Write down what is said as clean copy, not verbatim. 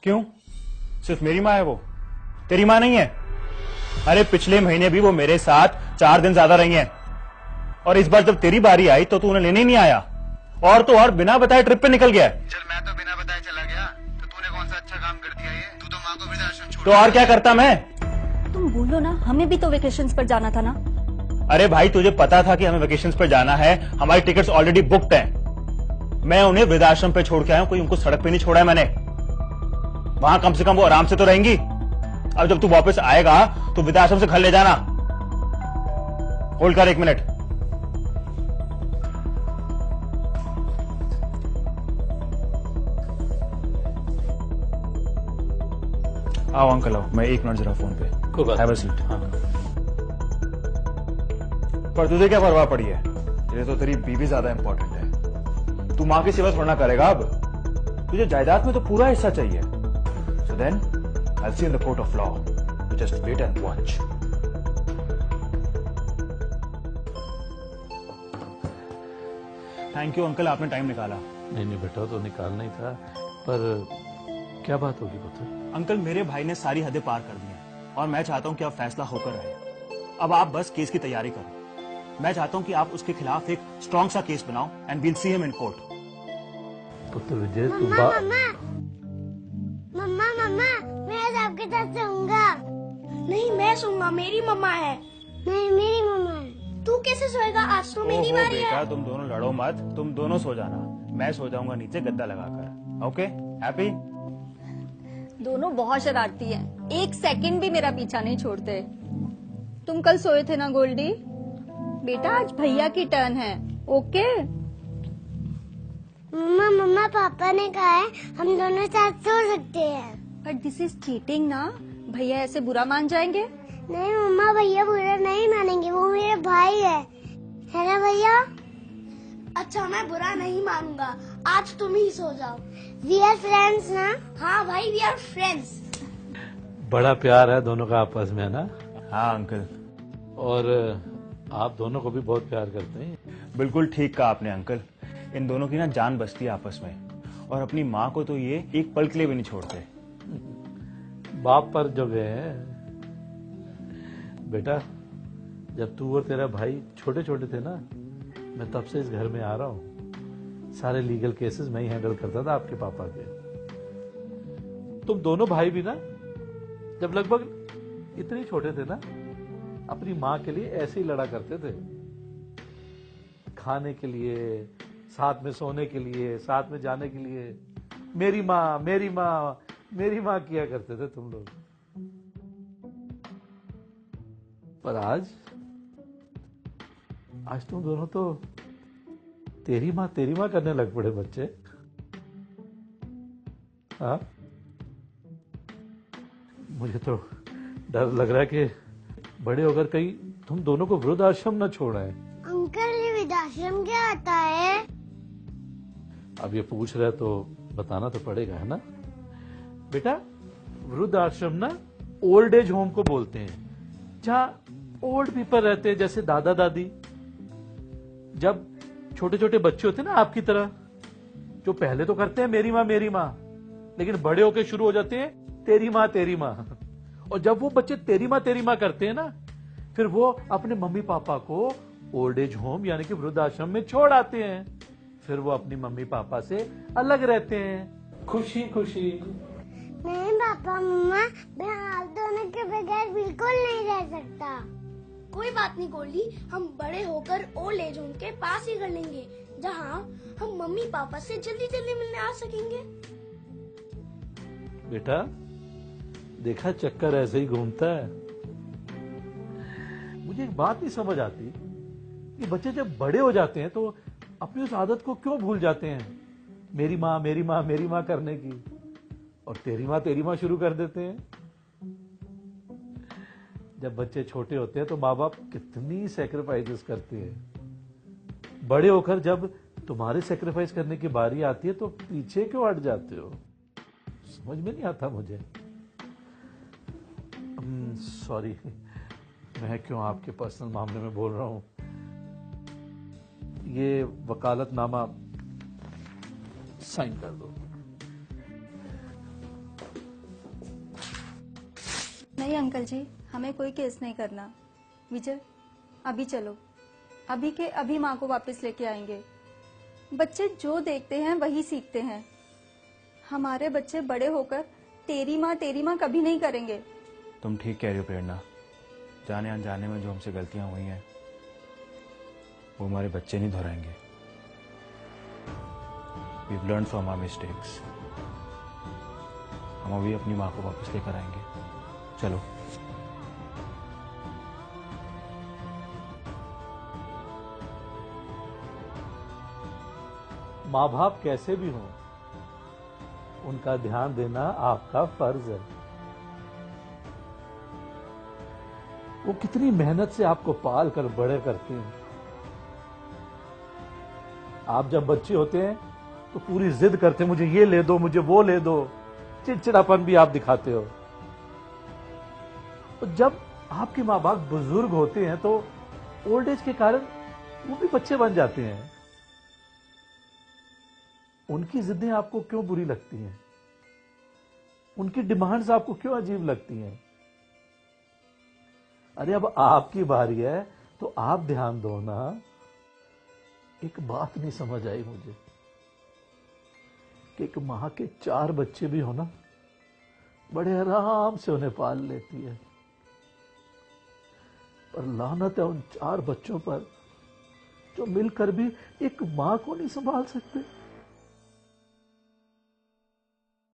क्यों? सिर्फ मेरी माँ है वो, तेरी माँ नहीं है? अरे पिछले महीने भी वो मेरे साथ 4 दिन ज्यादा रही हैं, और इस बार जब तेरी बारी आई तो तू उन्हें लेने नहीं आया, और तो और बिना बताए ट्रिप पे निकल गया। चल मैं तो बिना बताए चला गया, तो तूने कौन सा अच्छा काम कर दिया? ये तू तो माँ को वृद्धाश्रम छोड़। तो और क्या करता मैं? तुम बोलो ना, हमें भी तो वेकेशंस पर जाना था ना। अरे भाई तुझे पता था कि हमें वेकेशंस पर जाना है, हमारी टिकट्स ऑलरेडी बुक्ड हैं। मैं उन्हें वृद्धाश्रम पे छोड़ के आया हूं, कोई उनको सड़क पे नहीं छोड़ा है मैंने। वहां कम से कम वो आराम से तो रहेंगी। अब जब तू वापस आएगा तो वृद्धाश्रम से घर ले जाना। होल्ड कर 1 मिनट। आओ अंकल आओ, मैं 1 मिनट जरा फोन पे। कोई बात हैव अ सीट। पर तुझे क्या परवाह पड़ी है? तेरे तो तेरी बीवी ज्यादा इंपॉर्टेंट है। तू मां की सेवा थोड़ा करेगा अब। तुझे जायदाद में तो पूरा हिस्सा चाहिए। So then I will see in the court of law. You just wait and watch. Thank you uncle, आपने टाइम निकाला। नहीं बेटा, तो निकालना ही था, पर क्या बात होगी पुत्र? अंकल मेरे भाई ने सारी हदें पार कर दी हैं, और मैं चाहता हूं कि अब फैसला होकर रहे। अब आप बस केस की तैयारी करो। मैं चाहता हूं कि आप उसके खिलाफ एक स्ट्रॉन्ग सा केस बनाओ and we'll see him in court. पुत्र विजय, तू मम्मा मैं आज आपके साथ सोऊंगा। नहीं, मैं सोऊंगा, मेरी मम्मा है। नहीं, मेरी मम्मा है। तू कैसे सोएगा? आज तो मेरी बारी है। बेटा तुम दोनों लड़ो मत, तुम दोनों सो जाना, मैं सो जाऊंगा नीचे गद्दा लगाकर। Okay, happy? दोनों बहुत शरारती हैं, 1 सेकंड भी मेरा पीछा नहीं छोड़ते। तुम कल सोए थे ना गोल्डी? बेटा आज भैया की टर्न है। ओके मम्मा पापा ने कहा है हम दोनों साथ सो सकते हैं। बट दिस इज चीटिंग ना, भैया ऐसे बुरा मान जाएंगे। नहीं मम्मा, भैया बुरा नहीं मानेंगे, वो मेरे भाई है ना भैया? अच्छा मैं बुरा नहीं मानूंगा, आज तुम ही सो जाओ। वी आर फ्रेंड्स ना? हाँ भाई, वी आर फ्रेंड्स। बड़ा प्यार है दोनों का आपस में, है ना? हाँ अंकल। और आप दोनों को भी बहुत प्यार करते हैं। बिल्कुल ठीक कहा आपने अंकल, इन दोनों की ना जान बसती है आपस में, और अपनी माँ को तो ये एक पल के लिए भी नहीं छोड़ते। बाप पर जो गए हैं बेटा, जब तू और तेरा भाई छोटे छोटे थे ना, मैं तब से इस घर में आ रहा हूँ। सारे लीगल केसेस मैं ही हैंडल करता था आपके पापा के। तुम दोनों भाई भी ना जब लगभग इतने छोटे थे ना, अपनी माँ के लिए ऐसे ही लड़ा करते थे। खाने के लिए, साथ में सोने के लिए, साथ में जाने के लिए मेरी माँ मेरी माँ मेरी माँ किया करते थे तुम लोग। पर आज तुम दोनों तो तेरी माँ करने लग पड़े बच्चे। हाँ, मुझे तो डर लग रहा है कि बड़े होकर कहीं तुम दोनों को वृद्धाश्रम न छोड़ाए। अंकल ये वृद्धाश्रम क्या आता है? अब ये पूछ रहे तो बताना तो पड़ेगा, है ना बेटा? वृद्धाश्रम ना ओल्ड एज होम को बोलते हैं, जहाँ ओल्ड पीपल रहते हैं, जैसे दादा दादी। जब छोटे छोटे बच्चे होते हैं ना आपकी तरह, जो पहले तो करते हैं मेरी माँ, लेकिन बड़े होके शुरू हो जाते हैं तेरी माँ। और जब वो बच्चे तेरी माँ करते हैं ना, फिर वो अपने मम्मी पापा को ओल्ड एज होम यानी कि वृद्धाश्रम में छोड़ आते हैं। फिर वो अपनी मम्मी पापा से अलग रहते हैं, खुशी खुशी। नहीं पापा मम्मा, मैं आप दोनों के बगैर बिल्कुल नहीं रह सकता। कोई बात नहीं गोल्डी, हम बड़े होकर ओल्ड एज होम के पास ही कर लेंगे, जहाँ हम मम्मी पापा से जल्दी जल्दी मिलने आ सकेंगे। बेटा देखा, चक्कर ऐसे ही घूमता है। मुझे एक बात नहीं समझ आती कि बच्चे जब बड़े हो जाते हैं तो अपनी उस आदत को क्यों भूल जाते हैं, मेरी माँ करने की, और तेरी माँ शुरू कर देते हैं। जब बच्चे छोटे होते हैं तो माँ बाप कितनी सेक्रीफाइसेस करते हैं। बड़े होकर जब तुम्हारे सेक्रीफाइस करने की बारी आती है तो पीछे क्यों हट जाते हो? समझ में नहीं आता मुझे। सॉरी, मैं क्यों आपके पर्सनल मामले में बोल रहा हूं। ये वकालतनामा साइन कर दो। नहीं अंकल जी, हमें कोई केस नहीं करना। विजय, अभी चलो, अभी के अभी माँ को वापस लेके आएंगे। बच्चे जो देखते हैं वही सीखते हैं। हमारे बच्चे बड़े होकर तेरी माँ कभी नहीं करेंगे। तुम ठीक कह रही हो प्रेरणा, जाने अनजाने में जो हमसे गलतियां हुई हैं वो हमारे बच्चे नहीं दोहराएंगे। We've learned from our mistakes. हम अभी अपनी माँ को वापस लेकर आएंगे। चलो। माँ बाप कैसे भी हों, उनका ध्यान देना आपका फर्ज है। वो कितनी मेहनत से आपको पाल कर बड़े करते हैं। आप जब बच्चे होते हैं तो पूरी जिद करते हैं, मुझे ये ले दो, मुझे वो ले दो, चिड़चिड़ापन भी आप दिखाते हो। तो जब आपके माँ बाप बुजुर्ग होते हैं तो ओल्ड एज के कारण वो भी बच्चे बन जाते हैं। उनकी जिद्दें आपको क्यों बुरी लगती हैं? उनकी डिमांड्स आपको क्यों अजीब लगती हैं? अरे अब आपकी बारी है तो आप ध्यान दो ना। एक बात नहीं समझ आई मुझे कि एक मां के 4 बच्चे भी हो ना, बड़े आराम से उन्हें पाल लेती है, पर लानत है उन 4 बच्चों पर जो मिलकर भी एक मां को नहीं संभाल सकते।